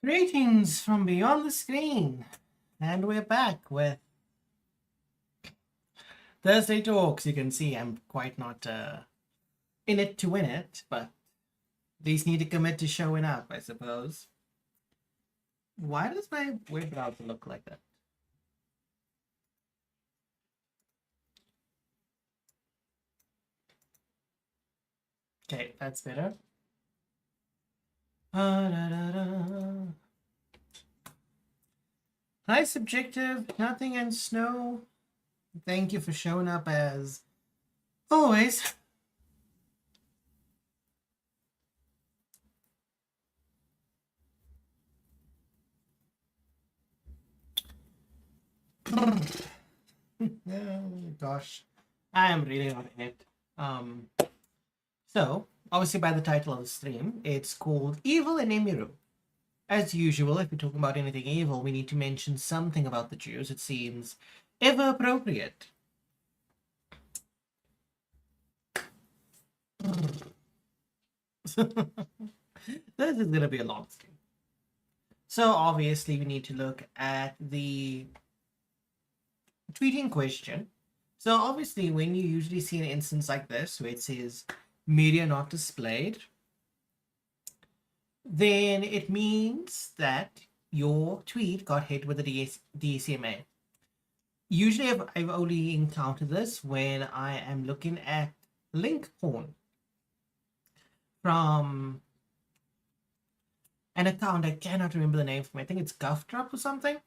Greetings from beyond the screen, and we're back with Thursday Talks. You can see I'm quite not in it to win it, but these need to commit to showing up, I suppose. Why does my web browser look like that? Okay, that's better. Hi, Subjective, Nothing and Snow. Thank you for showing up as always. Oh, gosh, I am really not in it. So, obviously by the title of the stream, it's called Evil and Emiru. As usual, if we're talking about anything evil, we need to mention something about the Jews. It seems ever appropriate. This is going to be a long stream. So obviously we need to look at the tweeting question. So obviously when you usually see an instance like this where it says media not displayed, then it means that your tweet got hit with the DCMA. Usually I've only encountered this when I am looking at link porn from an account. I cannot remember the name from it. I think it's Guffdrop or something.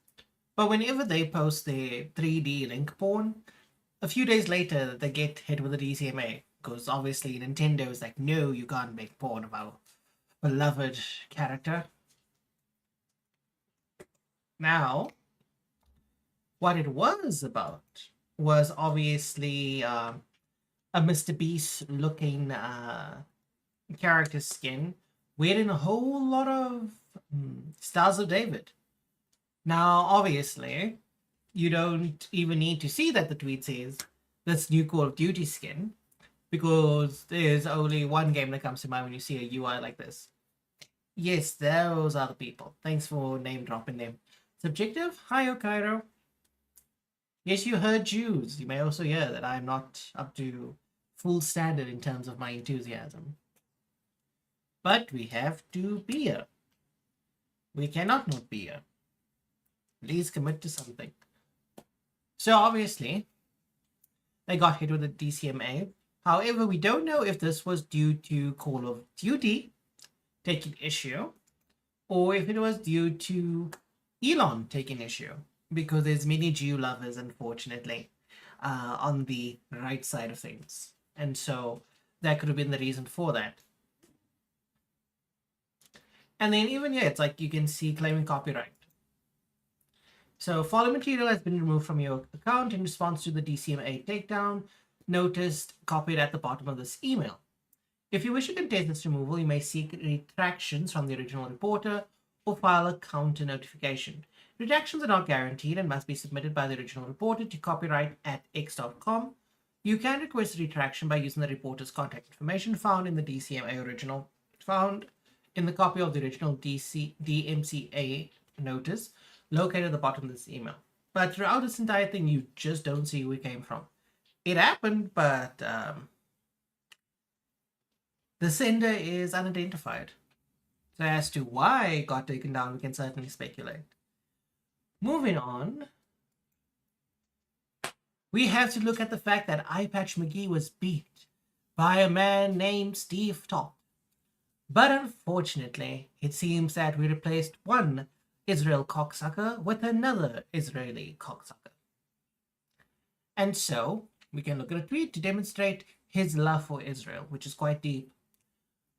But whenever they post their 3D link porn, a few days later they get hit with the DCMA because obviously Nintendo is like, no, you can't make porn of our beloved character. Now, what it was about was obviously a Mr. Beast looking character skin wearing a whole lot of Stars of David. Now, obviously, you don't even need to see that the tweet says this new Call of Duty skin, because there's only one game that comes to mind when you see a UI like this. Yes, those are the people. Thanks for name dropping them. Subjective? Hi, Okairo. Yes, you heard Jews. You may also hear that I'm not up to full standard in terms of my enthusiasm. But we have to be here. We cannot not be here. Please commit to something. So obviously, they got hit with a DCMA. However, we don't know if this was due to Call of Duty taking issue, or if it was due to Elon taking issue, because there's many Jew lovers, unfortunately, on the right side of things. And so that could have been the reason for that. And then even here, it's like you can see claiming copyright. So follow material has been removed from your account in response to the DCMA takedown noticed copied at the bottom of this email. If you wish to contest this removal, you may seek retractions from the original reporter or file a counter notification. Retractions are not guaranteed and must be submitted by the original reporter to copyright@x.com. You can request a retraction by using the reporter's contact information found in the DCMA original, found in the copy of the original DMCA notice located at the bottom of this email. But throughout this entire thing, you just don't see who it came from. It happened, but the sender is unidentified. So as to why it got taken down, we can certainly speculate. Moving on, we have to look at the fact that Eyepatch McGee was beat by a man named Steve Top. But unfortunately, it seems that we replaced one Israel cocksucker with another Israeli cocksucker. And so, we can look at a tweet to demonstrate his love for Israel, which is quite deep.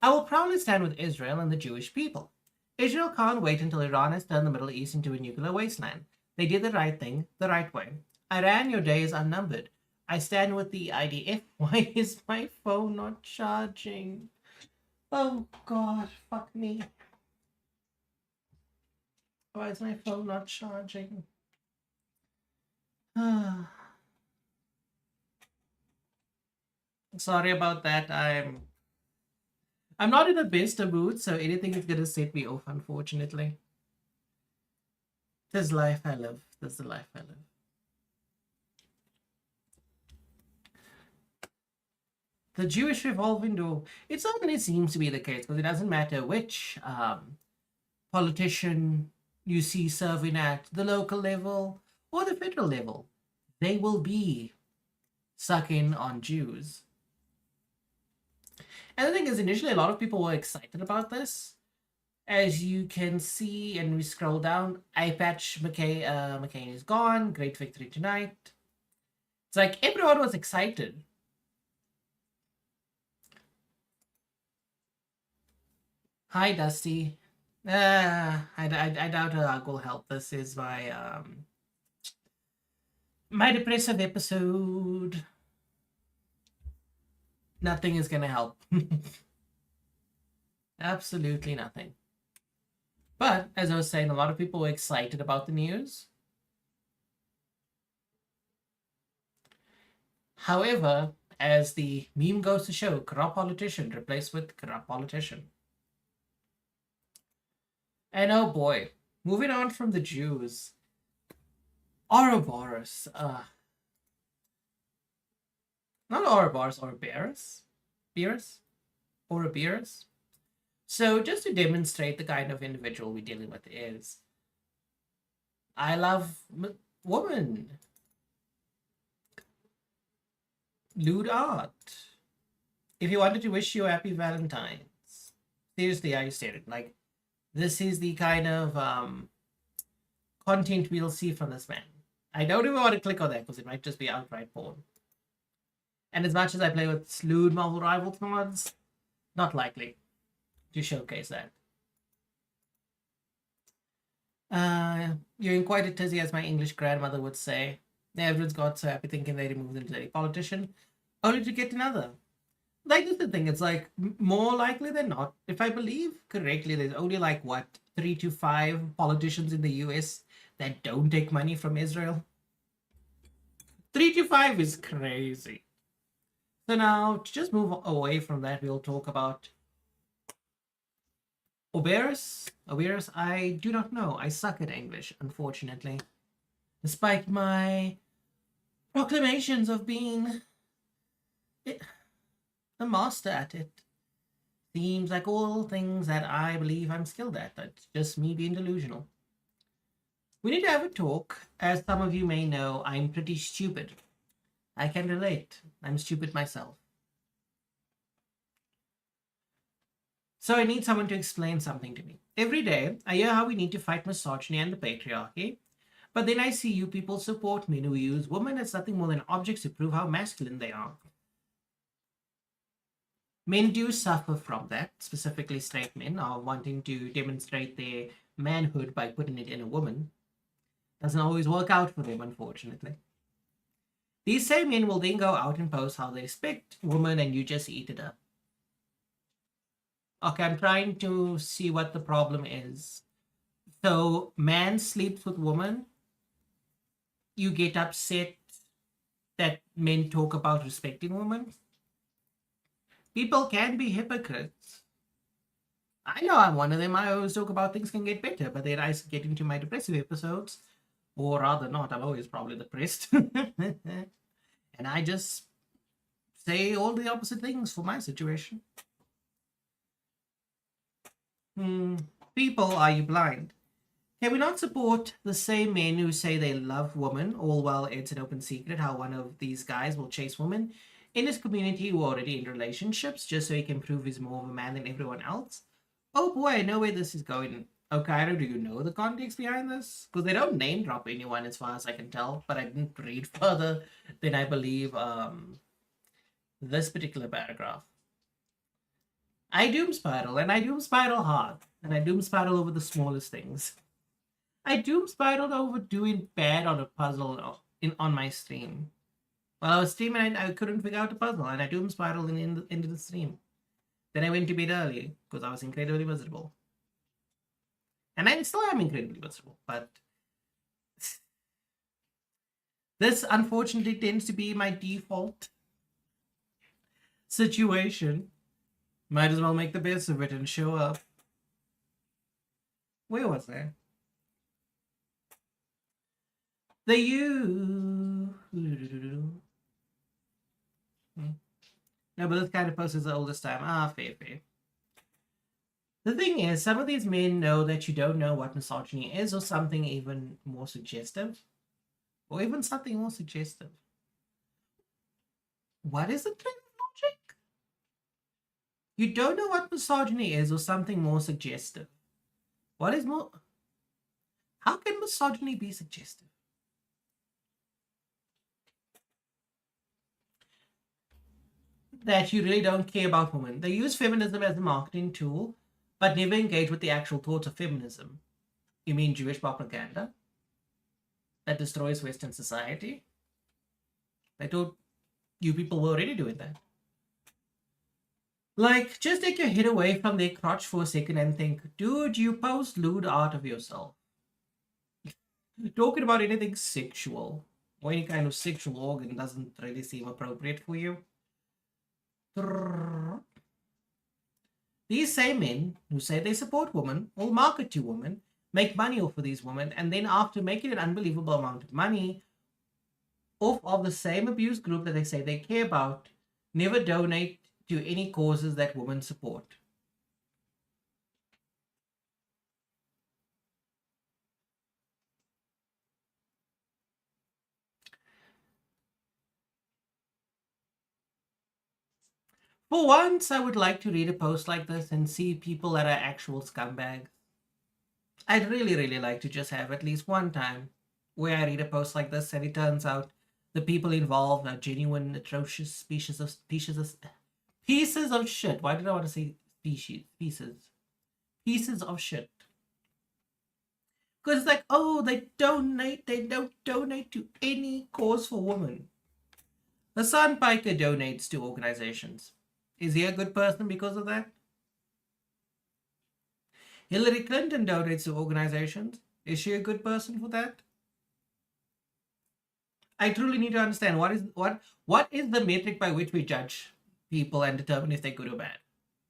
I will proudly stand with Israel and the Jewish people. Israel can't wait until Iran has turned the Middle East into a nuclear wasteland. They did the right thing, the right way. Iran, your day is unnumbered. I stand with the IDF. Why is my phone not charging? Oh god, fuck me. Why is my phone not charging? Sorry about that. I'm not in the best of mood, so anything is gonna set me off, unfortunately. This life I live. This is the life I live. The Jewish revolving door. It certainly seems to be the case because it doesn't matter which politician you see serving at the local level or the federal level, they will be sucking on Jews. And the thing is, initially, a lot of people were excited about this. As you can see, and we scroll down, eye patch McCain is gone. Great victory tonight. It's like everyone was excited. Hi, Dusty. I doubt a will help. This is my depressive episode. Nothing is gonna help. Absolutely nothing. But as I was saying, a lot of people were excited about the news. However, as the meme goes to show, corrupt politician replaced with corrupt politician. And oh boy, moving on from the Jews, Ouroboros. Not Ouroboros, Ouroboros? Beerus? Ouroboros? So just to demonstrate the kind of individual we're dealing with is, I love woman. Lewd art. If you wanted to wish you a happy Valentine's, seriously, I stated, like, this is the kind of content we'll see from this man. I don't even want to click on that because it might just be outright porn. And as much as I play with lewd Marvel Rivals mods, not likely to showcase that. You're in quite a tizzy, as my English grandmother would say. Everyone's got so happy thinking they removed them to any politician, only to get another. Like, this is the thing, it's like, more likely than not, if I believe correctly, there's only like, what, 3 to 5 politicians in the US that don't take money from Israel? 3 to 5 is crazy. So now, to just move away from that, we'll talk about Oberus. Oberus, I do not know. I suck at English, unfortunately. Despite my proclamations of being the master at it. Seems like all things that I believe I'm skilled at. That's just me being delusional. We need to have a talk. As some of you may know, I'm pretty stupid. I can relate. I'm stupid myself. So I need someone to explain something to me. Every day, I hear how we need to fight misogyny and the patriarchy, but then I see you people support men who use women as nothing more than objects to prove how masculine they are. Men do suffer from that, specifically straight men are wanting to demonstrate their manhood by putting it in a woman. Doesn't always work out for them, unfortunately. These same men will then go out and post how they respect women and you just eat it up. Okay, I'm trying to see what the problem is. So, man sleeps with woman. You get upset that men talk about respecting women. People can be hypocrites. I know I'm one of them. I always talk about things can get better, but then I get into my depressive episodes, or rather not, I'm always probably depressed. And I just say all the opposite things for my situation. People, are you blind? Can we not support the same men who say they love women, all while it's an open secret how one of these guys will chase women in his community who are already in relationships just so he can prove he's more of a man than everyone else. Oh boy, I know where this is going. Okairo, do you know the context behind this? Because they don't name drop anyone as far as I can tell, but I didn't read further than I believe this particular paragraph. I doom spiral, and I doom spiral hard, and I doom spiral over the smallest things. I doom spiraled over doing bad on a puzzle on my stream. While I was streaming, I couldn't figure out the puzzle, and I doom spiraled into the stream. Then I went to bed early because I was incredibly miserable. And I still am incredibly miserable, but this unfortunately tends to be my default situation. Might as well make the best of it and show up. Where was I? The you. No, but this kind of post is the oldest time. Ah, fair. The thing is, some of these men know that you don't know what misogyny is, or something even more suggestive. Or even something more suggestive. What is the train of logic? You don't know what misogyny is, or something more suggestive. What is more... How can misogyny be suggestive? That you really don't care about women. They use feminism as a marketing tool, but never engage with the actual thoughts of feminism. You mean Jewish propaganda? That destroys Western society? I thought you people were already doing that. Like, just take your head away from their crotch for a second and think, dude, you post lewd art of yourself. Talking about anything sexual or any kind of sexual organ doesn't really seem appropriate for you. These same men who say they support women will market to women, make money off of these women, and then after making an unbelievable amount of money off of the same abuse group that they say they care about, never donate to any causes that women support. For once, I would like to read a post like this and see people that are actual scumbags. I'd really like to just have at least one time where I read a post like this and it turns out the people involved are genuine, atrocious pieces of shit. Why did I want to say species? Pieces of shit. Because it's like, oh, they don't donate to any cause for women. Hassan Piker donates to organizations. Is he a good person because of that? Hillary Clinton donates to organizations. Is she a good person for that? I truly need to understand what is the metric by which we judge people and determine if they're good or bad.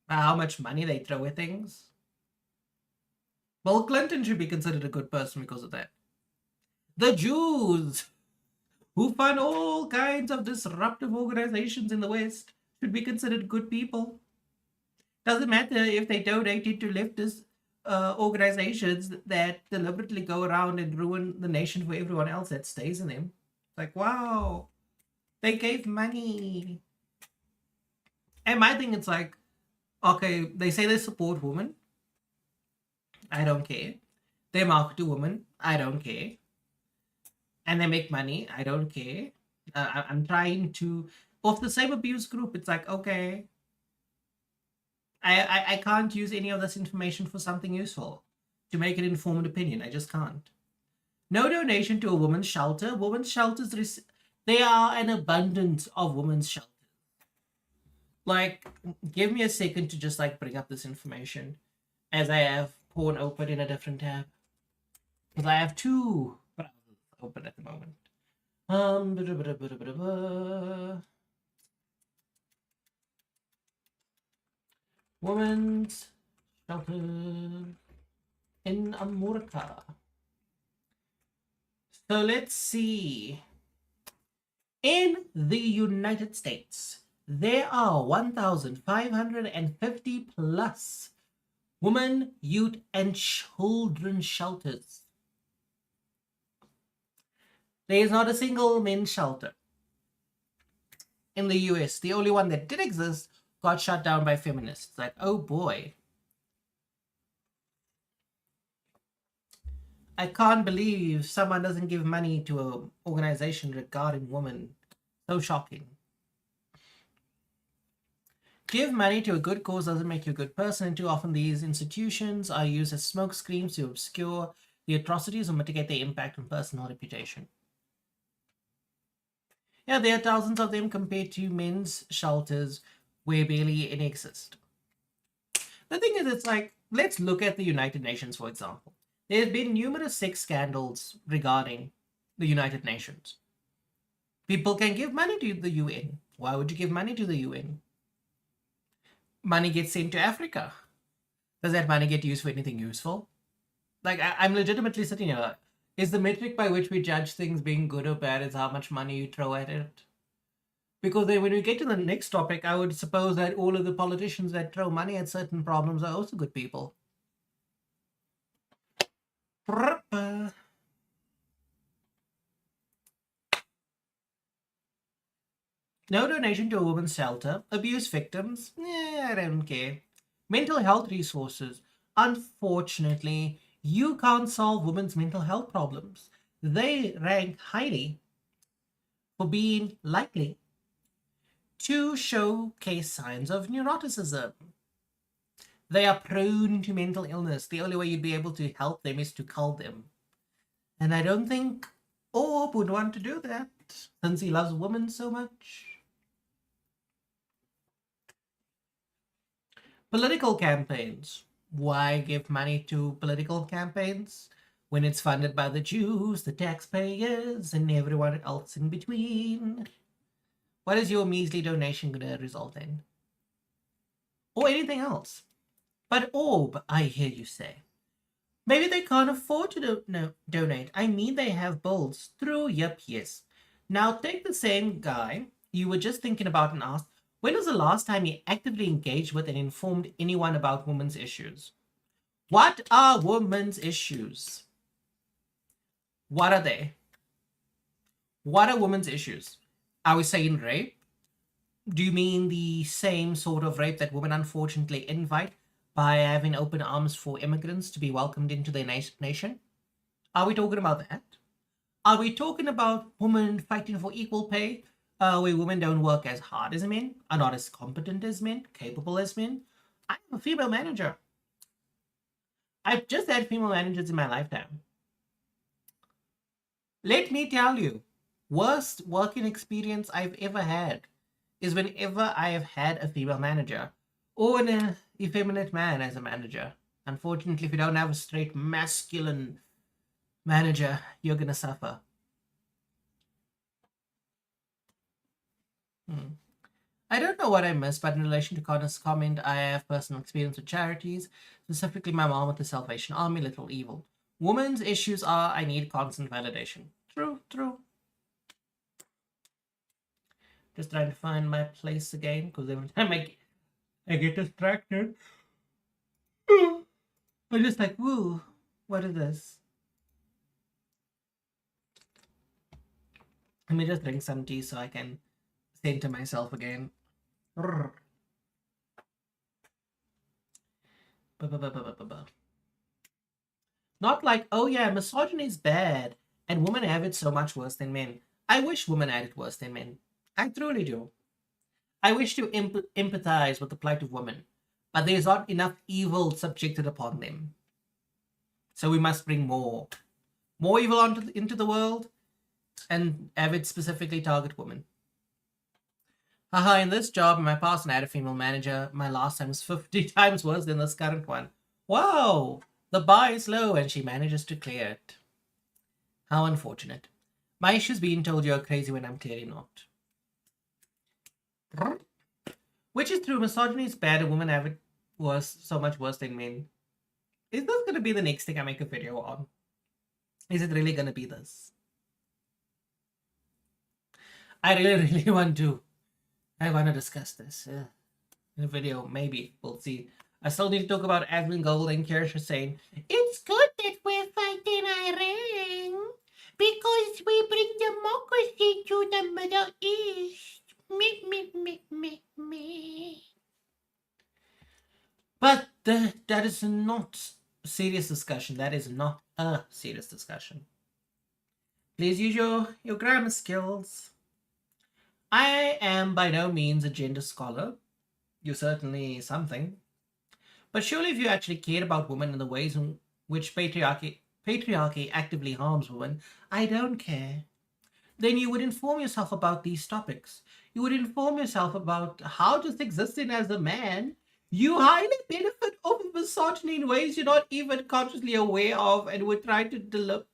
How much money they throw at things. Bill Clinton should be considered a good person because of that. The Jews, who fund all kinds of disruptive organizations in the West, should be considered good people. Doesn't matter if they donated to leftist organizations that deliberately go around and ruin the nation for everyone else that stays in them. Like, wow, they gave money. And my thing, it's like, okay, they say they support women. I don't care. They market to women. I don't care. And they make money. I don't care. I'm trying to... Of the same abuse group, it's like, okay, I can't use any of this information for something useful to make an informed opinion. I just can't. No donation to a women's shelter. Women's shelters, there are an abundance of women's shelters. Like, give me a second to just like bring up this information as I have porn open in a different tab. Because I have two browsers open at the moment. Women's shelter in America. So let's see. In the United States, there are 1,550 plus women, youth, and children shelters. There is not a single men's shelter. in the US. The only one that did exist got shut down by feminists. Like, oh boy. I can't believe someone doesn't give money to an organization regarding women. So shocking. Give money to a good cause doesn't make you a good person, and too often these institutions are used as smokescreens to obscure the atrocities or mitigate their impact on personal reputation. Yeah, there are thousands of them compared to men's shelters where barely any exist. The thing is, it's like, let's look at the United Nations, for example. There have been numerous sex scandals regarding the United Nations. People can give money to the UN. Why would you give money to the UN? Money gets sent to Africa. Does that money get used for anything useful? Like, I'm legitimately sitting here. Is the metric by which we judge things being good or bad is how much money you throw at it? Because then when we get to the next topic, I would suppose that all of the politicians that throw money at certain problems are also good people. No donation to a woman's shelter. Abuse victims? I don't care. Mental health resources. Unfortunately, you can't solve women's mental health problems. They rank highly for being likely to showcase signs of neuroticism. They are prone to mental illness. The only way you'd be able to help them is to cull them. And I don't think Orb would want to do that, since he loves women so much. Political campaigns. Why give money to political campaigns when it's funded by the Jews, the taxpayers, and everyone else in between? What is your measly donation going to result in? Or anything else? But Orb, I hear you say. Maybe they can't afford to donate. I mean, they have bills. True, yep, yes. Now take the same guy you were just thinking about and ask, when was the last time you actively engaged with and informed anyone about women's issues? What are women's issues? What are they? What are women's issues? Are we saying rape? Do you mean the same sort of rape that women unfortunately invite by having open arms for immigrants to be welcomed into their nation? Are we talking about that? Are we talking about women fighting for equal pay, where women don't work as hard as men, are not as competent as men, capable as men? I'm a female manager. I've just had female managers in my lifetime. Let me tell you, worst working experience I've ever had is whenever I have had a female manager or an effeminate man as a manager. Unfortunately, if you don't have a straight masculine manager, you're going to suffer. I don't know what I missed, but in relation to Connor's comment, I have personal experience with charities, specifically my mom with the Salvation Army, Little Evil. Women's issues are I need constant validation. True, true. Just trying to find my place again, because every time I get distracted, I'm just like, woo, what is this? Let me just drink some tea so I can center myself again. Not like, oh yeah, misogyny is bad and women have it so much worse than men. I wish women had it worse than men. I truly do. I wish to empathize with the plight of women, but there is not enough evil subjected upon them. So we must bring more evil into the world, and have it specifically target women. Haha, in this job, in my past, I had a female manager. My last time was 50 times worse than this current one. Wow, the bar is low and she manages to clear it. How unfortunate. My issue's being told you're crazy when I'm clearly not. Which is true, misogyny is bad, a woman have it worse, so much worse than men. Is this going to be the next thing I make a video on? Is it really going to be this? I really want to. I want to discuss this in a video, maybe. We'll see. I still need to talk about Admin Gold and Kirsha saying, it's good that we're fighting Iran because we bring democracy to the Middle East. Me. But that is not a serious discussion. That is not a serious discussion. Please use your grammar skills. I am by no means a gender scholar. You're certainly something. But surely if you actually cared about women and the ways in which patriarchy actively harms women, I don't care. Then you would inform yourself about these topics. You would inform yourself about how just existing as a man, you highly benefit over misogyny in ways you're not even consciously aware of and would try to deliver.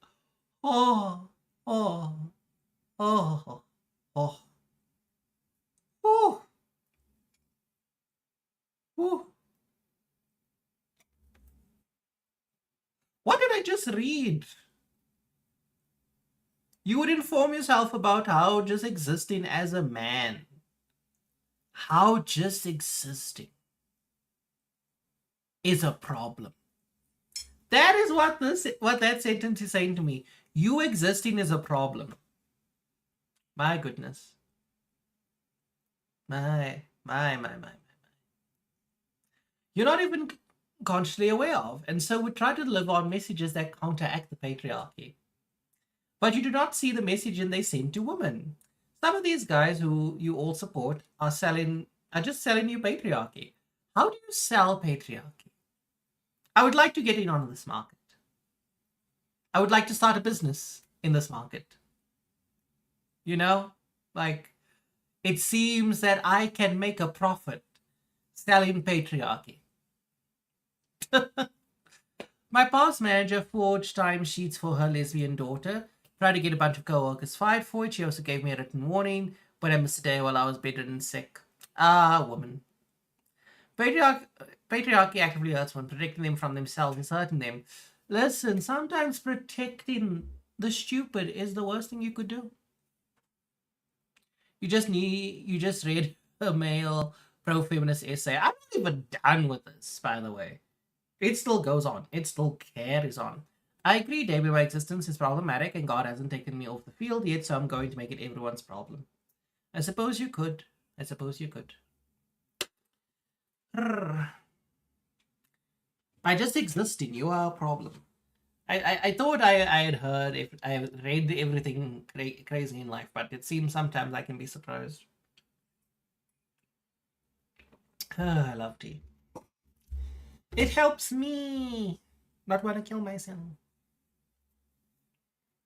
Oh, oh, oh, oh, oh, oh. What did I just read? You would inform yourself about how just existing as a man, how just existing is a problem. That is what that sentence is saying to me. You existing is a problem. My goodness. My. You're not even consciously aware of, and so we try to deliver on messages that counteract the patriarchy. But you do not see the messaging they send to women. Some of these guys who you all support are just selling you patriarchy. How do you sell patriarchy? I would like to get in on this market. I would like to start a business in this market. You know, like it seems that I can make a profit selling patriarchy. My past manager forged timesheets for her lesbian daughter, tried to get a bunch of co-workers fired for it. She also gave me a written warning, but I missed a day while I was bedridden and sick. Ah, woman. Patriarchy actively hurts one. Protecting them from themselves is hurting them. Listen, sometimes protecting the stupid is the worst thing you could do. You just read a male pro-feminist essay. I'm not even done with this, by the way. It still goes on. It still carries on. I agree, David, my existence is problematic and God hasn't taken me off the field yet, so I'm going to make it everyone's problem. I suppose you could. By just existing, you are a problem. I thought I had heard, if I had read everything crazy in life, but it seems sometimes I can be surprised. I love tea. It helps me not want to kill myself.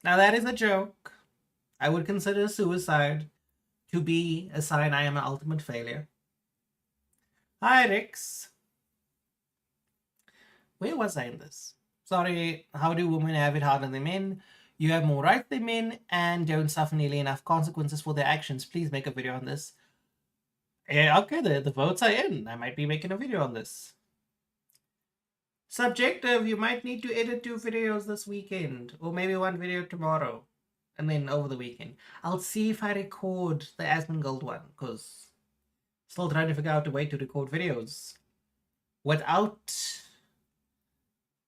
Now that is a joke. I would consider suicide to be a sign I am an ultimate failure. Hi, Rix. Where was I in this? Sorry, how do women have it harder than men? You have more rights than men and don't suffer nearly enough consequences for their actions. Please make a video on this. Yeah, okay, the votes are in. I might be making a video on this. Subjective, you might need to edit 2 videos this weekend, or maybe 1 video tomorrow, and then over the weekend. I'll see if I record the Asmongold one, because still trying to figure out a way to record videos without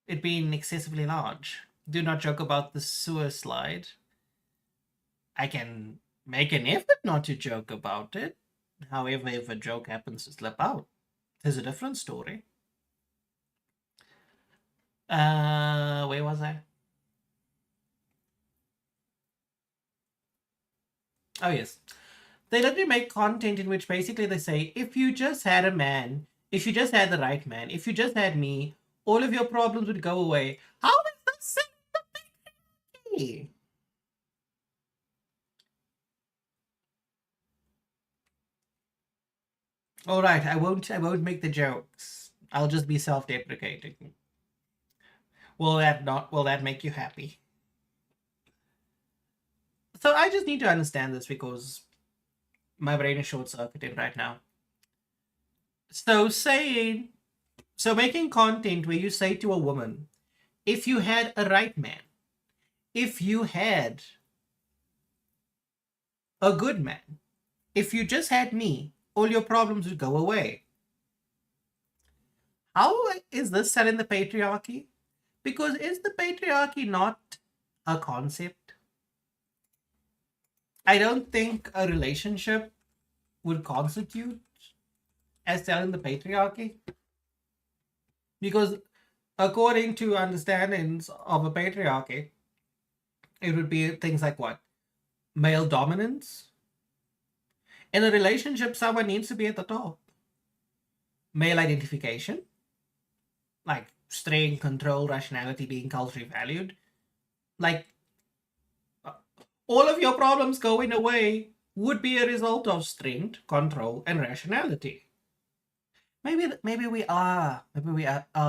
it being excessively large. Do not joke about the sewer slide. I can make an effort not to joke about it. However, if a joke happens to slip out, there's a different story. Where was I? Oh, yes. They literally make content in which basically they say, if you just had a man, if you just had the right man, if you just had me, all of your problems would go away. How is that sympathy? All right, I won't make the jokes. I'll just be self-deprecating. Will that make you happy? So I just need to understand this because my brain is short-circuited right now. So making content where you say to a woman, if you had a right man, if you had a good man, if you just had me, all your problems would go away. How is this selling the patriarchy? Because is the patriarchy not a concept? I don't think a relationship would constitute as telling the patriarchy? Because according to understandings of a patriarchy, it would be things like what? Male dominance. In a relationship, someone needs to be at the top. Male identification, like strength, control, rationality being culturally valued. Like all of your problems going away would be a result of strength, control, and rationality. Maybe we are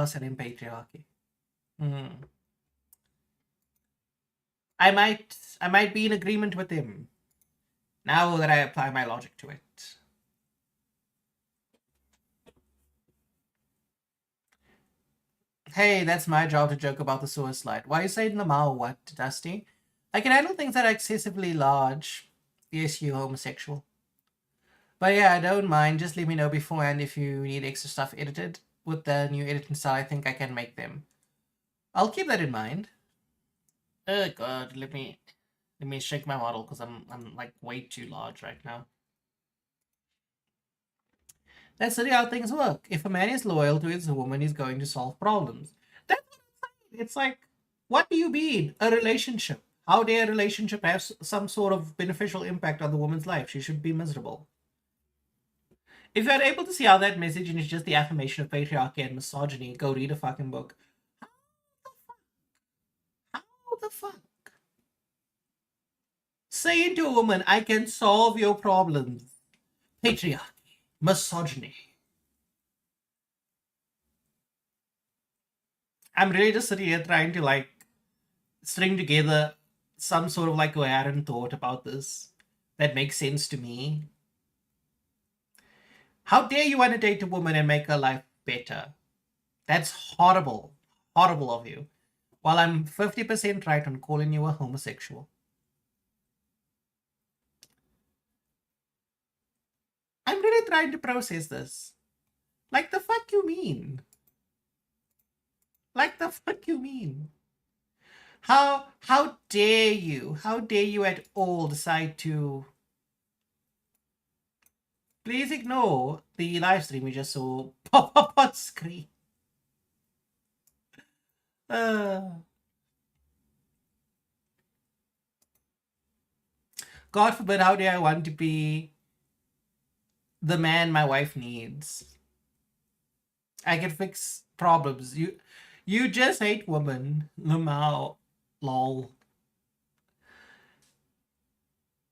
setting patriarchy. Hmm. I might be in agreement with him now that I apply my logic to it. Hey, that's my job to joke about the sewer slide. Why are you saying the mouth? What, Dusty? I can handle things that are excessively large. Yes, you homosexual. But yeah, I don't mind. Just let me know beforehand if you need extra stuff edited. With the new editing style, I think I can make them. I'll keep that in mind. Oh god, let me shake my model because I'm like way too large right now. That's really how things work. If a man is loyal to his woman, he's going to solve problems. That's what I'm saying. It's like, what do you mean? A relationship. How dare a relationship have some sort of beneficial impact on the woman's life? She should be miserable. If you're able to see how that message is just the affirmation of patriarchy and misogyny, go read a fucking book. How the fuck? Saying to a woman, I can solve your problems. Patriarchy. Misogyny. I'm really just sitting here trying to like string together some sort of like coherent thought about this that makes sense to me. How dare you want to date a woman and make her life better? That's horrible. Horrible of you. While I'm 50% right on calling you a homosexual. I'm really trying to process this. Like the fuck you mean? Like the fuck you mean? How dare you? How dare you at all decide to please ignore the live stream you just saw pop up on screen. God forbid, how dare I want to be the man my wife needs? I can fix problems. You just hate women. Lamau. Lol.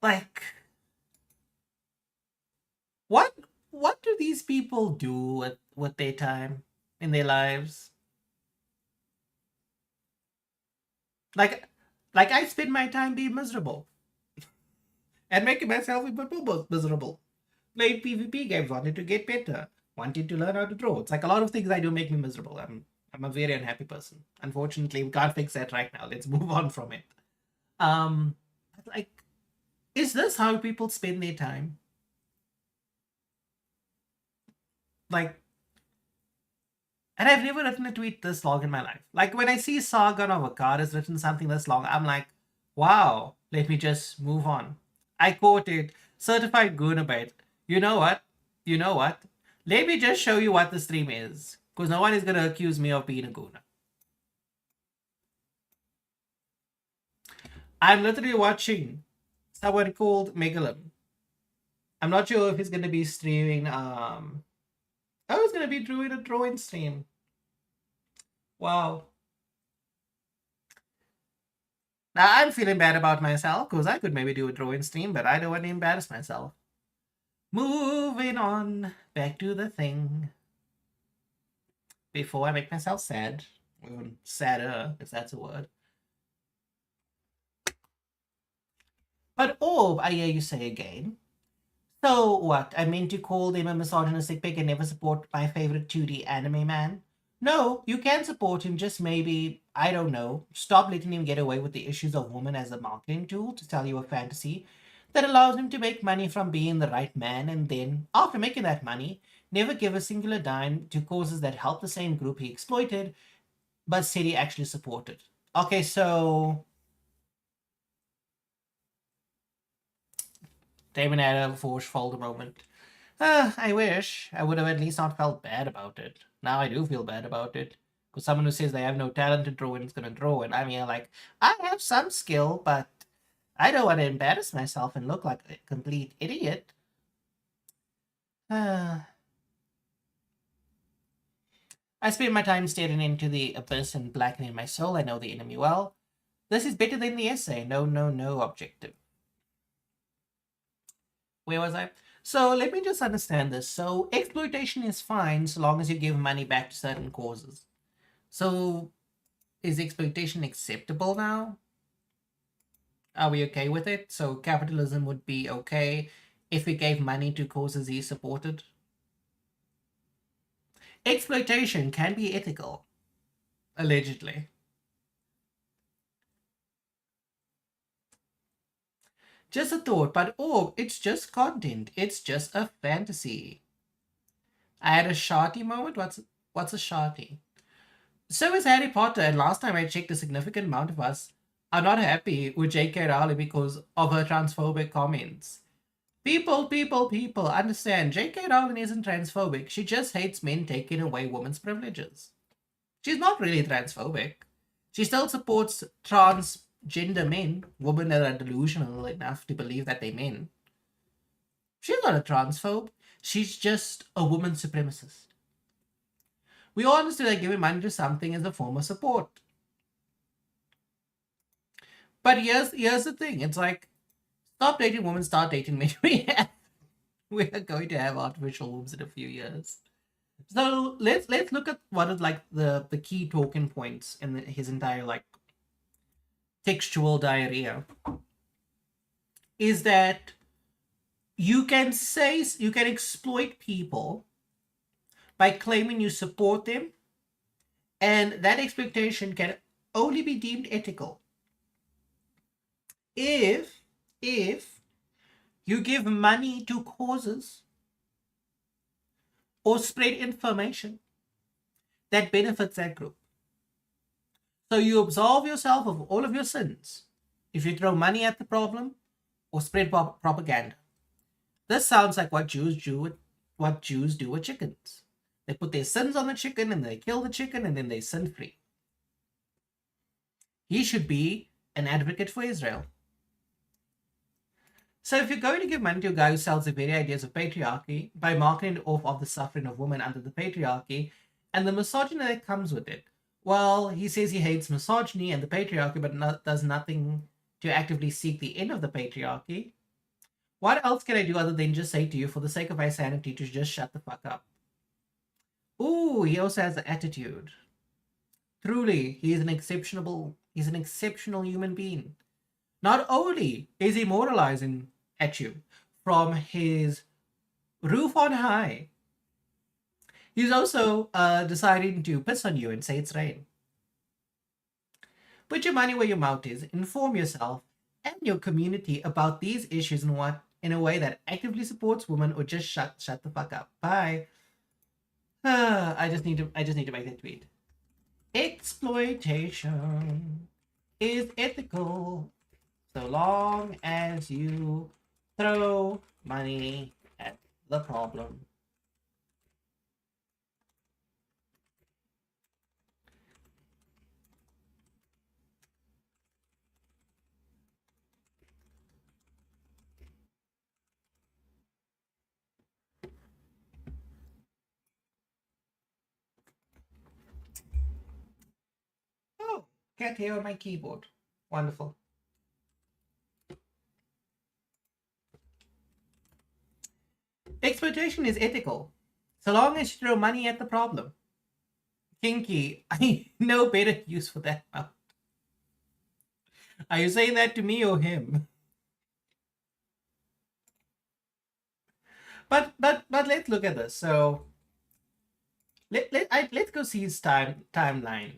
Like what do these people do with their time in their lives? Like I spend my time being miserable and making myself even more miserable. Playing PvP games, wanting to get better, wanting to learn how to draw. It's like a lot of things I do make me miserable. I'm a very unhappy person. Unfortunately, we can't fix that right now. Let's move on from it. Like, is this how people spend their time? Like, and I've never written a tweet this long in my life. Like when I see Sargon of Akkad has written something this long, I'm like, wow, let me just move on. I quoted certified Gunabite. You know what? You know what? Let me just show you what the stream is. Because no one is gonna accuse me of being a Guna. I'm literally watching someone called Megalum. I'm not sure if he's gonna be streaming oh, he's gonna be doing a drawing stream. Wow. Now I'm feeling bad about myself because I could maybe do a drawing stream, but I don't want to embarrass myself. Moving on back to the thing. Before I make myself sad, or sadder, if that's a word. But Orb, I hear you say again. So what? I meant to call them a misogynistic pig and never support my favorite 2D anime man? No, you can support him, just maybe, I don't know, stop letting him get away with the issues of woman as a marketing tool to sell you a fantasy that allows him to make money from being the right man, and then, after making that money, never give a singular dime to causes that help the same group he exploited, but said he actually supported. Okay, so Damon had a force folder moment. I wish I would have at least not felt bad about it. Now I do feel bad about it. Because someone who says they have no talent to draw and is going to draw it. I mean, like, I have some skill, but I don't want to embarrass myself and look like a complete idiot. Uh, I spend my time staring into the abyss and blackening my soul. I know the enemy well. This is better than the essay. No, no, no objective. Where was I? So let me just understand this. So exploitation is fine so long as you give money back to certain causes. So is exploitation acceptable now? Are we okay with it? So capitalism would be okay if we gave money to causes he supported? Exploitation can be ethical, allegedly. Just a thought, but oh, it's just content. It's just a fantasy. I had a sharty moment. What's a sharty? So is Harry Potter, and last time I checked, a significant amount of us are not happy with J.K. Rowling because of her transphobic comments. People, understand. J.K. Rowling isn't transphobic. She just hates men taking away women's privileges. She's not really transphobic. She still supports transgender men, women that are delusional enough to believe that they're men. She's not a transphobe. She's just a woman supremacist. We all understand that giving money to something is a form of support. But here's the thing. It's like, stop dating women, start dating men. We are going to have artificial wombs in a few years. So let's look at what is like the key talking points in his entire like textual diarrhea. Is that you can exploit people by claiming you support them, and that expectation can only be deemed ethical if you give money to causes or spread information that benefits that group. So you absolve yourself of all of your sins if you throw money at the problem or spread propaganda. This sounds like what Jews do with chickens. They put their sins on the chicken and they kill the chicken and then they sin free. He should be an advocate for Israel. So if you're going to give money to a guy who sells the very ideas of patriarchy by marketing it off of the suffering of women under the patriarchy and the misogyny that comes with it, well, he says he hates misogyny and the patriarchy, but does nothing to actively seek the end of the patriarchy. What else can I do other than just say to you, for the sake of my sanity, to just shut the fuck up? Ooh, he also has the attitude. Truly, he's an exceptional human being. Not only is he moralizing at you from his roof on high, he's also deciding to piss on you and say it's rain. Put your money where your mouth is. Inform yourself and your community about these issues in a way that actively supports women, or just shut the fuck up. Bye. I just need to make that tweet. Exploitation is ethical so long as you throw money at the problem. Oh, cat hair on my keyboard. Wonderful. Exploitation is ethical so long as you throw money at the problem. Kinky, I know better use for that now. Are you saying that to me or him? But let's look at this. So let's go see his timeline.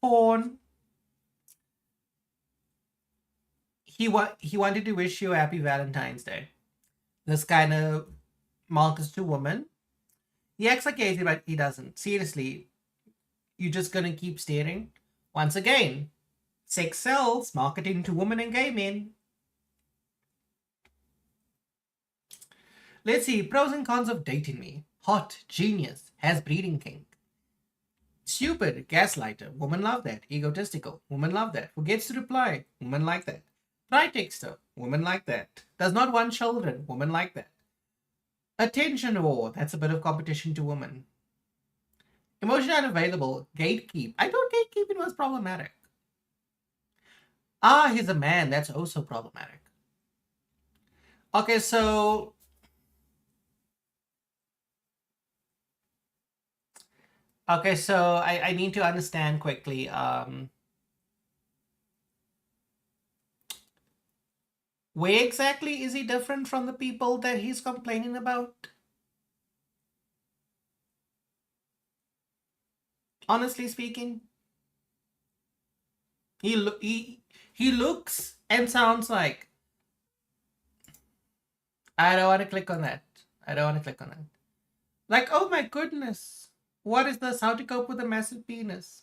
Porn. He wanted to wish you a happy Valentine's Day. This kind of markets to woman. He acts like easy, but he doesn't. Seriously, you're just gonna keep staring. Once again, sex sells, marketing to women and gay men. Let's see. Pros and cons of dating me. Hot, genius, has breeding kink. Stupid, gaslighter, women love that. Egotistical, women love that. Forgets to reply, women like that. Try texter, women like that. Does not want children, women like that. Attention war, that's a bit of competition to women. Emotionally unavailable, gatekeep. I thought gatekeeping was problematic. Ah, he's a man, that's also problematic. Okay, so I need to understand quickly. Where exactly is he different from the people that he's complaining about? Honestly speaking, he looks and sounds like. I don't want to click on that. I don't want to click on that. Like, oh my goodness, what is this? How to cope with a massive penis?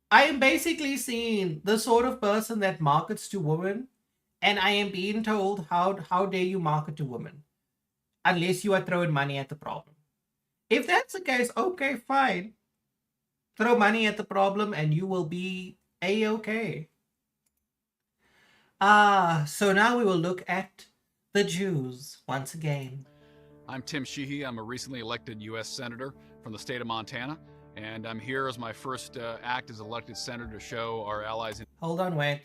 I am basically seeing the sort of person that markets to women, and I am being told how dare you market to women unless you are throwing money at the problem. If that's the case, okay, fine. Throw money at the problem and you will be a-okay. So now we will look at the Jews once again. I'm Tim Sheehy. I'm a recently elected U.S. Senator from the state of Montana, and I'm here as my first act as elected senator to show our allies in Hold on, wait.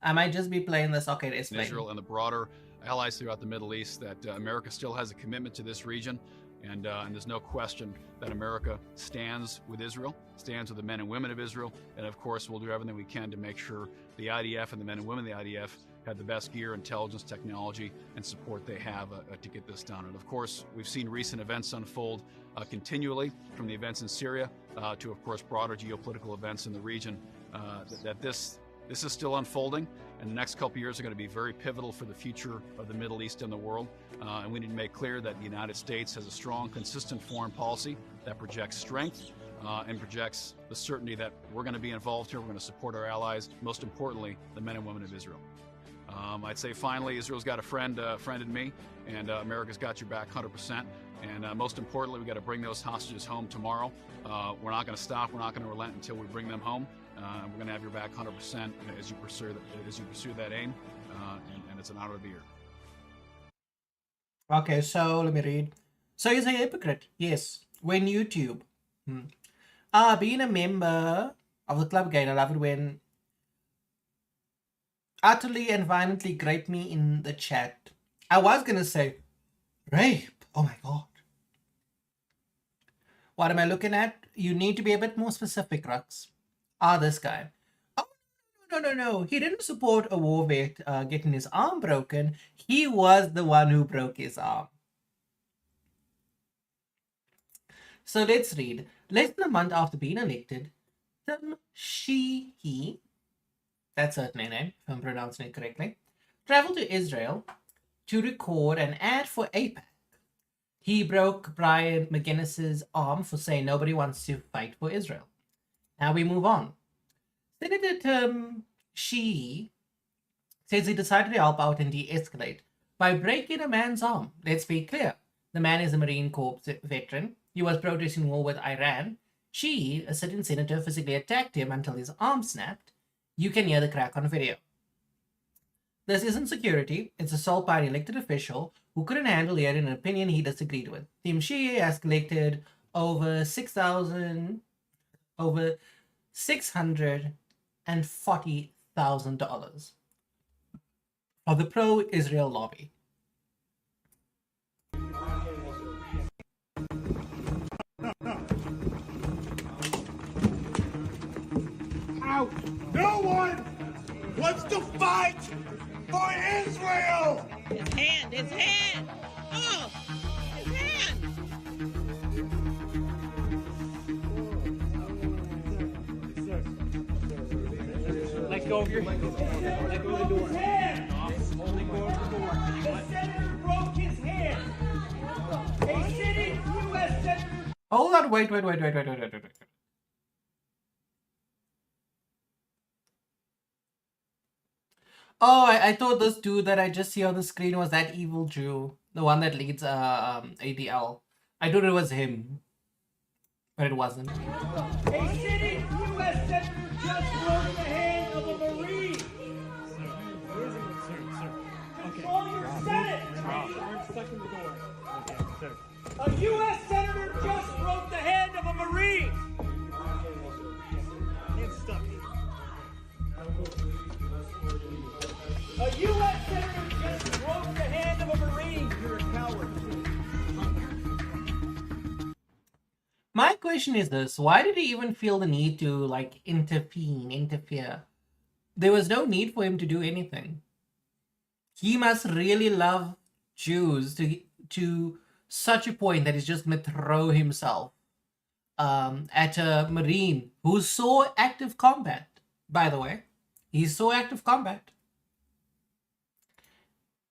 I might just be playing this. Okay, it's Israel and the broader allies throughout the Middle East that America still has a commitment to this region, and there's no question that America stands with Israel, stands with the men and women of Israel, and of course we'll do everything we can to make sure the IDF and the men and women of the IDF have the best gear, intelligence, technology, and support they have to get this done. And of course, we've seen recent events unfold continually, from the events in Syria to, of course, broader geopolitical events in the region, that this is still unfolding, and the next couple of years are going to be very pivotal for the future of the Middle East and the world. And we need to make clear that the United States has a strong, consistent foreign policy that projects strength and projects the certainty that we're going to be involved here. We're going to support our allies, most importantly, the men and women of Israel. I'd say finally, Israel's got a friend in me, and America's got your back 100%. And most importantly, we got to bring those hostages home tomorrow. We're not going to stop. We're not going to relent until we bring them home. We're going to have your back 100% as you pursue that aim, and it's an honor to be here. Okay, so let me read. So he's a hypocrite. Yes, when YouTube. Being a member of the club again, I love it when utterly and violently grape me in the chat. I was gonna say rape. Oh my god. What am I looking at? You need to be a bit more specific, Rux. This guy. Oh, no. He didn't support a war vet getting his arm broken. He was the one who broke his arm. So let's read. Less than a month after being elected, Tim Sheehy, that's certainly name, if I'm pronouncing it correctly, traveled to Israel to record an ad for APAC. He broke Brian McGuinness's arm for saying nobody wants to fight for Israel. Now we move on. Senator Tim Sheehy says he decided to help out and de-escalate by breaking a man's arm. Let's be clear. The man is a Marine Corps veteran. He was protesting war with Iran. Sheehy, a sitting senator, physically attacked him until his arm snapped. You can hear the crack on video. This isn't security. It's assault by an elected official who couldn't handle hearing an opinion he disagreed with. Tim Sheehy has collected over $640,000 for the pro-Israel lobby. Out! No one wants to fight for Israel! His hand! Oh! His hand! Let go of your hand. Let go of the door. Holding door of the door. The senator broke his hand. A sitting U.S. senator. Hold on, wait. Oh, I thought this dude that I just see on the screen was that evil Jew, the one that leads ADL. I thought it was him, but it wasn't. A sitting U.S. Senator just broke the hand of a Marine. Okay. Call your Senate. We're stuck in the door. Okay, sir. A U.S. Senator just broke the hand of a Marine. Hands stuck. A U.S. Senator just broke the hand of a Marine. You're a coward. My question is this: why did he even feel the need to like interfere? There was no need for him to do anything. He must really love Jews to such a point that he's just gonna throw himself at a Marine who saw active combat. By the way, he saw active combat.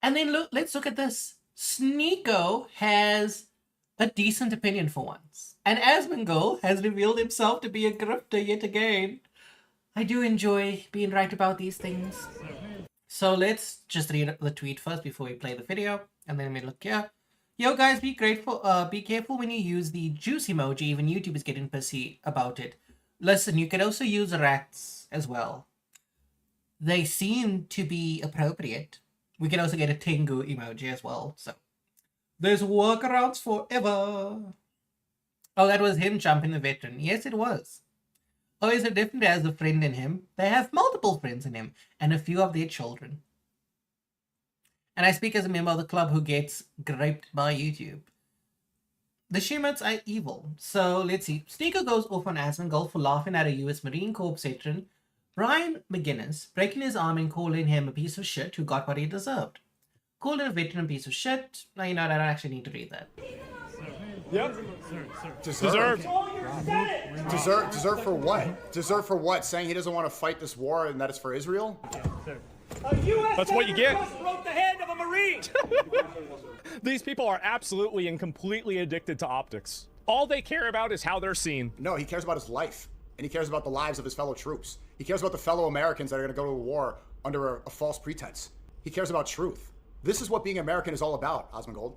And then let's look at this. Sneeko has a decent opinion for once. And Asmongold has revealed himself to be a grifter yet again. I do enjoy being right about these things. So let's just read the tweet first before we play the video. And then we look here. Yo guys, be careful when you use the juice emoji. Even YouTube is getting pissy about it. Listen, you can also use rats as well. They seem to be appropriate. We can also get a Tengu emoji as well. So there's workarounds forever. Oh, that was him jumping the veteran. Yes, it was. Oh, so definitely has a friend in him. They have multiple friends in him, and a few of their children. And I speak as a member of the club who gets griped by YouTube. The Shemits are evil. So let's see. Sneeko goes off on Asmongold for laughing at a US Marine Corps veteran, Brian McGuinness, breaking his arm and calling him a piece of shit who got what he deserved. Calling a veteran a piece of shit. Now, you know, I don't actually need to read that. Yep. Deserved. Call your Senate. Deserved for what? Deserved for what? Saying he doesn't want to fight this war and that it's for Israel? Sir. A U.S. That's what you Senator get. just broke the hand of a Marine. These people are absolutely and completely addicted to optics. All they care about is how they're seen. No, he cares about his life. And he cares about the lives of his fellow troops. He cares about the fellow Americans that are going to go to the war under a false pretense. He cares about truth. This is what being American is all about, Asmongold.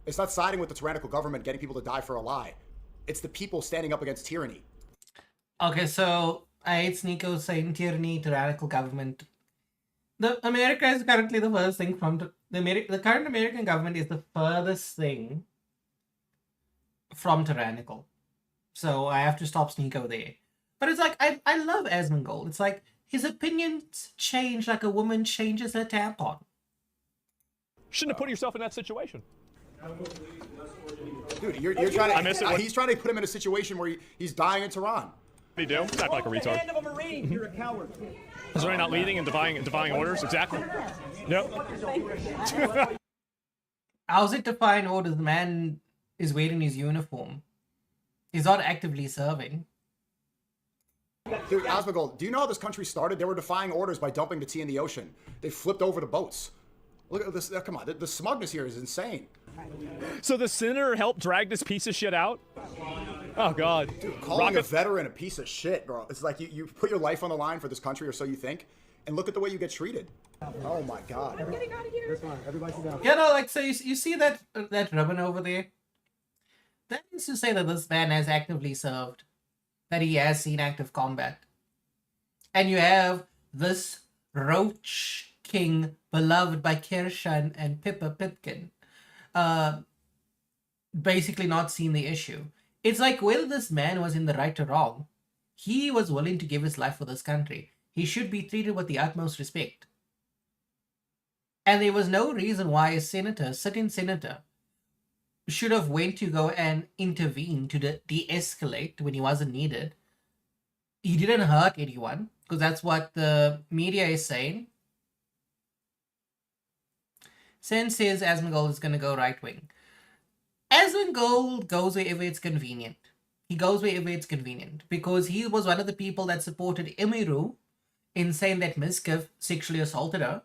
It's not siding with the tyrannical government, getting people to die for a lie. It's the people standing up against tyranny. Okay, so I hate Sneeko saying tyranny, tyrannical government. The America is currently the first thing from the current American government is the furthest thing from tyrannical. So I have to stop Sneeko there. But it's like I love Asmongold. It's like his opinions change like a woman changes her tampon. Shouldn't have put yourself in that situation. Dude, you're trying to... I miss it. He's trying to put him in a situation where he's dying in Tehran. What do you do? Act like a The retard. hand of a Marine. You're a coward. Is there not leading and defying orders? Exactly. Yep. How's it defying orders? The man is wearing his uniform. He's not actively serving. Dude, Asmongold, do you know how this country started? They were defying orders by dumping the tea in the ocean. They flipped over the boats. Look at this. Come on, the smugness here is insane. So the senator helped drag this piece of shit out? Oh, God. Dude, calling a veteran a piece of shit, bro. It's like you put your life on the line for this country, or so you think, and look at the way you get treated. Oh, my God. This one. Everybody sit down. You know, like, so you see that ribbon over there? That is to say that this man has actively served. That he has seen active combat. And you have this roach king beloved by Kirshan and Pippa Pipkin basically not seen the issue. It's like whether this man was in the right or wrong, he was willing to give his life for this country. He should be treated with the utmost respect. And there was no reason why a senator, sitting senator, should have went to go and intervene to de-escalate when he wasn't needed. He didn't hurt anyone, because that's what the media is saying. Sen says Asmongold is going to go right-wing. Asmongold goes wherever it's convenient. He goes wherever it's convenient, because he was one of the people that supported Emiru in saying that Miskiv sexually assaulted her.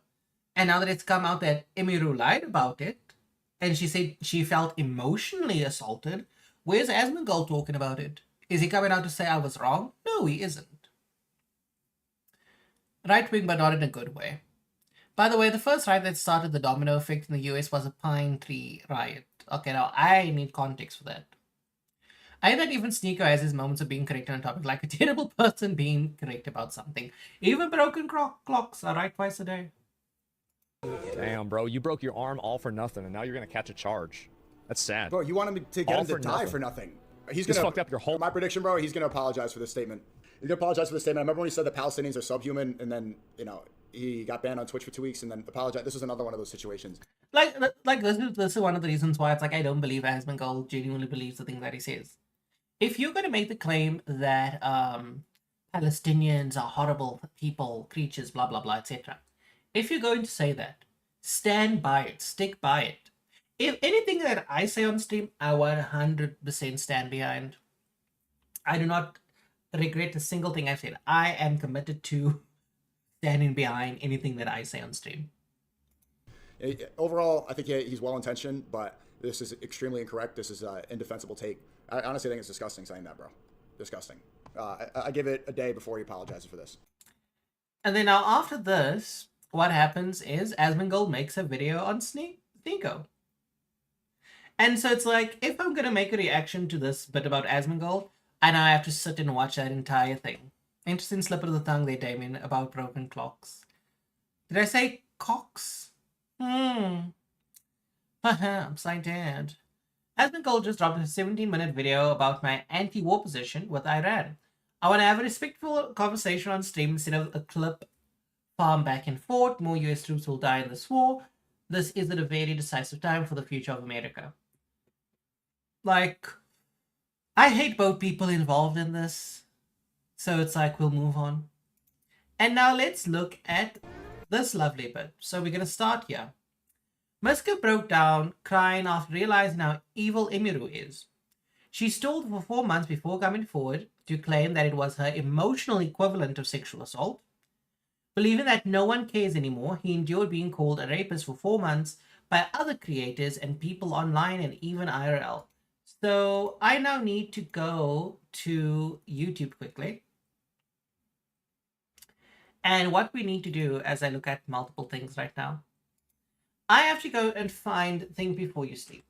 And now that it's come out that Emiru lied about it, and she said she felt emotionally assaulted, where's Asmongold talking about it? Is he coming out to say I was wrong? No, he isn't. Right wing, but not in a good way. By the way, the first riot that started the domino effect in the US was a Pine Tree riot. Okay, now I need context for that. I know that even Sneeko has his moments of being correct on a topic, like a terrible person being correct about something. Even broken clocks are right twice a day. Damn, bro, you broke your arm all for nothing, and now you're gonna catch a charge. That's sad. Bro, you want him to get All him to for die nothing. for nothing. He's gonna fucked up your whole. My prediction, bro, he's gonna apologize for this statement. He's gonna apologize for this statement. I remember when he said the Palestinians are subhuman, and then, you know, he got banned on Twitch for 2 weeks and then apologized. This is another one of those situations. Like this is one of the reasons why it's like I don't believe Asmongold genuinely believes the thing that he says. If you're going to make the claim that Palestinians are horrible people, creatures, blah blah blah, etc., if you're going to say that, stand by it, stick by it. If anything that I say on stream, I 100% stand behind. I do not regret a single thing I've said. I am committed to standing behind anything that I say on stream. Overall, I think he's well-intentioned, but this is extremely incorrect. This is an indefensible take. I honestly think it's disgusting saying that, bro. Disgusting. I give it a day before he apologizes for this. And then now after this, what happens is Asmongold makes a video on Sneeko. And so it's like, if I'm going to make a reaction to this bit about Asmongold, I now have to sit and watch that entire thing. Interesting slip of the tongue there, Damien, about broken clocks. Did I say cocks? Perhaps I did. Asmongold just dropped a 17-minute video about my anti-war position with Iran. I want to have a respectful conversation on stream instead of a clip farm back and forth. More US troops will die in this war. This isn't a very decisive time for the future of America. Like, I hate both people involved in this. So it's like, we'll move on. And now let's look at this lovely bit. So we're going to start here. Miska broke down, crying after realizing how evil Emiru is. She stalled for 4 months before coming forward to claim that it was her emotional equivalent of sexual assault. Believing that no one cares anymore, he endured being called a rapist for 4 months by other creators and people online and even IRL. So I now need to go to YouTube quickly. And what we need to do as I look at multiple things right now, I have to go and find Think Before You Sleep.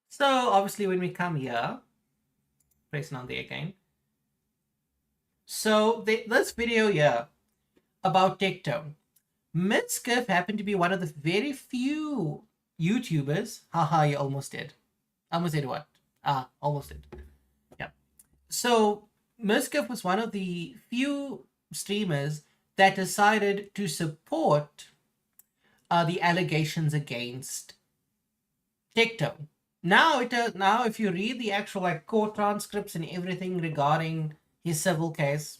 So obviously when we come here, pressing on there again. So this video here about TikTok. Midskiff happened to be one of the very few YouTubers. Haha, you almost did. Almost did what? Almost did. Yeah. So Midskiff was one of the few streamers that decided to support the allegations against TikTok. Now, if you read the actual court transcripts and everything regarding his civil case,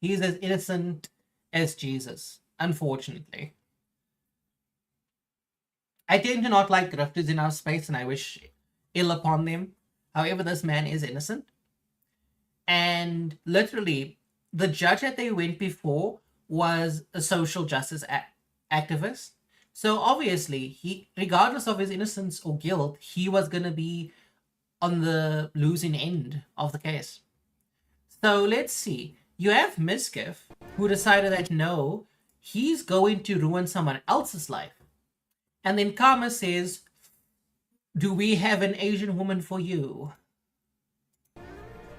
he's as innocent as Jesus, unfortunately. I tend to not like grifters in our space, and I wish ill upon them. However, this man is innocent. And literally, the judge that they went before was a social justice activist. So obviously, he, regardless of his innocence or guilt, he was going to be on the losing end of the case. So let's see. You have Miskiff, who decided that no, he's going to ruin someone else's life. And then Karma says, do we have an Asian woman for you?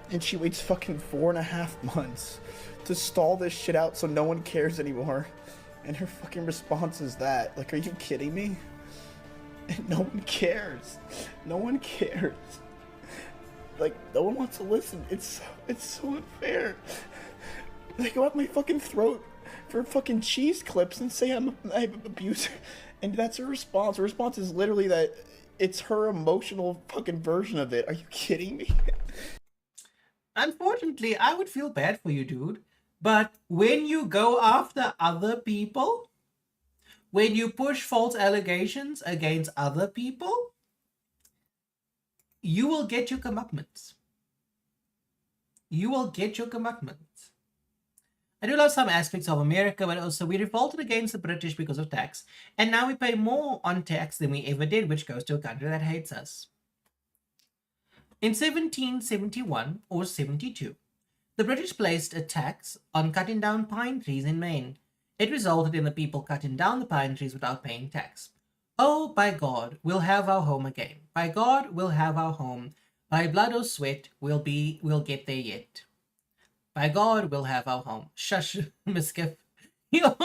And she waits fucking 4.5 months to stall this shit out so no one cares anymore. And her fucking response is that. Like, are you kidding me? And no one cares. No one cares. Like, no one wants to listen. It's so unfair. They go at my fucking throat for fucking cheese clips and say I'm an abuser. And that's her response. Her response is literally that it's her emotional fucking version of it. Are you kidding me? Unfortunately, I would feel bad for you, dude. But when you go after other people, when you push false allegations against other people, you will get your comeuppance. You will get your comeuppance. I do love some aspects of America, but also we revolted against the British because of tax. And now we pay more on tax than we ever did, which goes to a country that hates us. In 1771 or 72, The British placed a tax on cutting down pine trees in Maine. It resulted in the people cutting down the pine trees without paying tax. Oh, by God, we'll have our home again. By God, we'll have our home. By blood or sweat, we'll get there yet. By God, we'll have our home. Shush, Miskiff. You're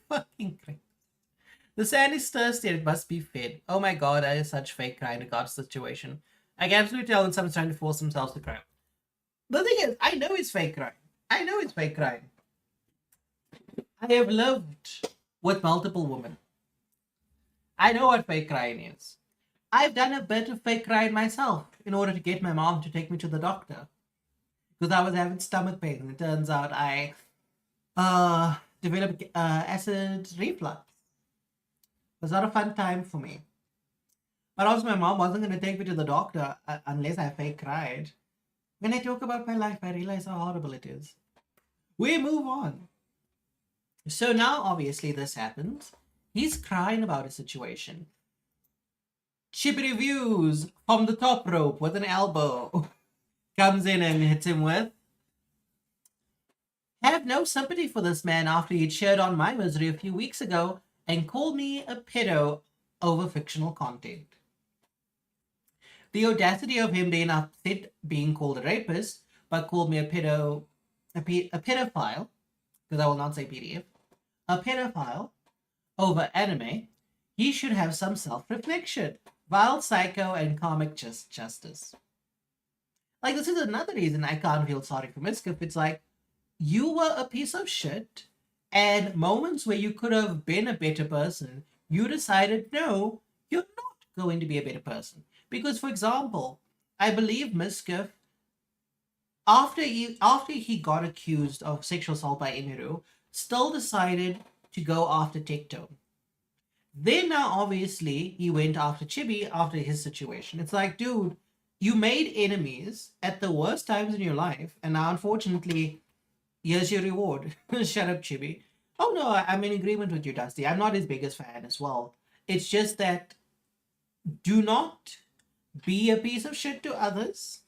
fucking crazy. The sand is thirsty and it must be fed. Oh my God, that is such fake crying in regards to the situation. I can absolutely tell when someone's trying to force themselves to cry. The thing is, I know it's fake crying. I know it's fake crying. I have lived with multiple women. I know what fake crying is. I've done a bit of fake crying myself in order to get my mom to take me to the doctor. Because I was having stomach pain. And it turns out I developed acid reflux. It was not a fun time for me. But also my mom wasn't going to take me to the doctor unless I fake cried. When I talk about my life, I realize how horrible it is. We move on. So now, obviously, this happens. He's crying about a situation. Chippy Reviews from the top rope with an elbow comes in and hits him with. Have no sympathy for this man after he'd shared on my misery a few weeks ago and called me a pedo over fictional content. The audacity of him being upset being called a rapist, but called me a pedophile, because I will not say PDF, a pedophile over anime, he should have some self-reflection. Vile psycho and karmic justice. Like, this is another reason I can't feel sorry for Miskiff. It's like, you were a piece of shit, and moments where you could have been a better person, you decided, no, you're not going to be a better person. Because, for example, I believe Miskiff, after he got accused of sexual assault by Emiru, still decided to go after Tectone. Then now, obviously, he went after Chibi after his situation. It's like, dude, you made enemies at the worst times in your life, and now, unfortunately, here's your reward. Shut up, Chibi. Oh no, I'm in agreement with you, Dusty. I'm not his biggest fan as well. It's just that do not be a piece of shit to others,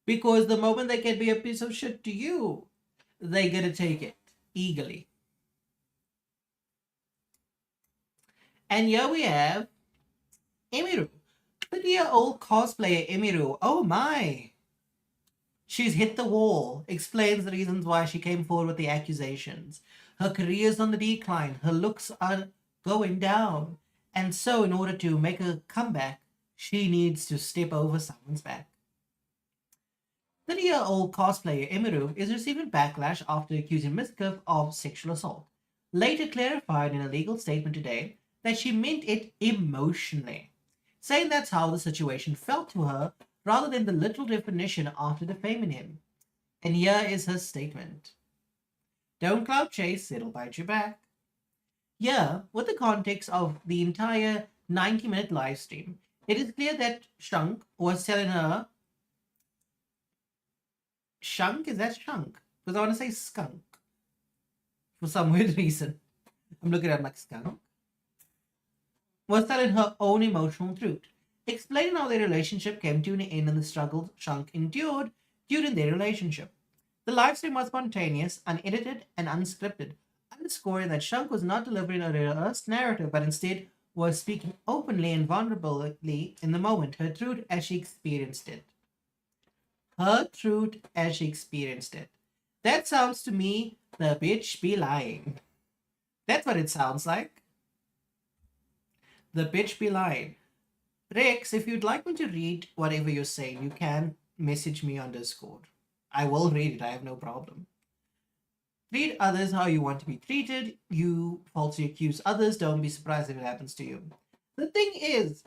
because the moment they can be a piece of shit to you, they're gonna take it eagerly. And here we have Emiru. 30-year-old cosplayer Emiru. Oh my! She's hit the wall. Explains the reasons why she came forward with the accusations. Her career's on the decline. Her looks are going down. And so, in order to make a comeback, she needs to step over someone's back. 30-year-old cosplayer Emiru is receiving backlash after accusing Miskiff of sexual assault. Later clarified in a legal statement today that she meant it emotionally, saying that's how the situation felt to her rather than the literal definition after defaming him. And here is her statement. Don't clout chase, it'll bite you back. Here, with the context of the entire 90-minute live stream, it is clear that Shunk was telling her... Shunk? Is that Shunk? Because I want to say skunk. For some weird reason. I'm looking at him like skunk. Was telling her own emotional truth, explaining how their relationship came to an end and the struggles Shunk endured during their relationship. The livestream was spontaneous, unedited, and unscripted, underscoring that Shunk was not delivering a rehearsed narrative, but instead was speaking openly and vulnerably in the moment, her truth as she experienced it. Her truth as she experienced it. That sounds to me, the bitch be lying. That's what it sounds like. The bitch be lying. Rex, if you'd like me to read whatever you're saying, you can message me on Discord. I will read it, I have no problem. Treat others how you want to be treated. You falsely accuse others, don't be surprised if it happens to you. The thing is,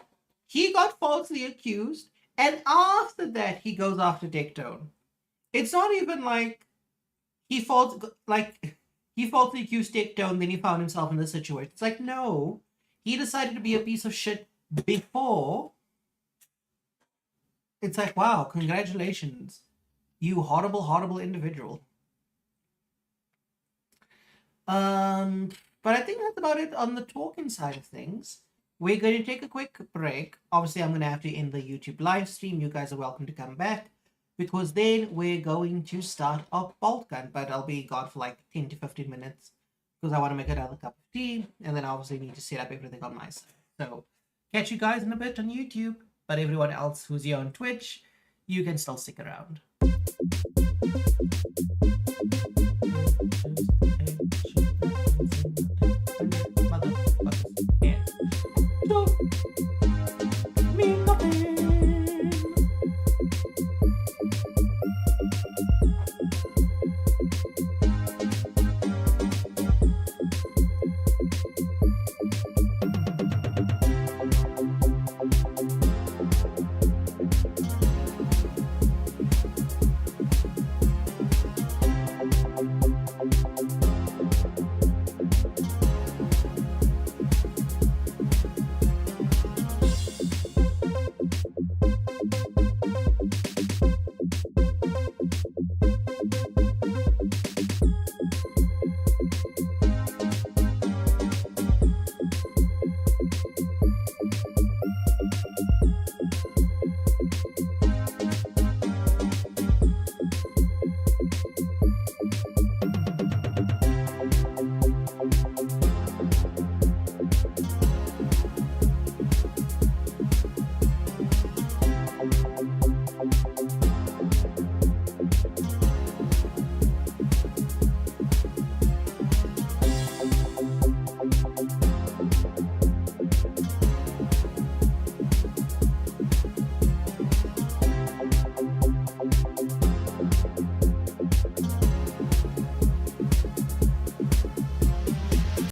he got falsely accused, and after that, he goes after Tectone. It's not even like he falsely accused Tectone, then he found himself in this situation. It's like, no. He decided to be a piece of shit before. It's like, wow, congratulations. You horrible, horrible individual. But I think that's about it on the talking side of things. We're going to take a quick break. Obviously, I'm going to have to end the YouTube live stream. You guys are welcome to come back. because then we're going to start our bolt gun, but I'll be gone for like 10 to 15 minutes because I want to make another cup of tea, and then I obviously need to set up everything on my side. So catch you guys in a bit on YouTube, but everyone else who's here on Twitch, you can still stick around.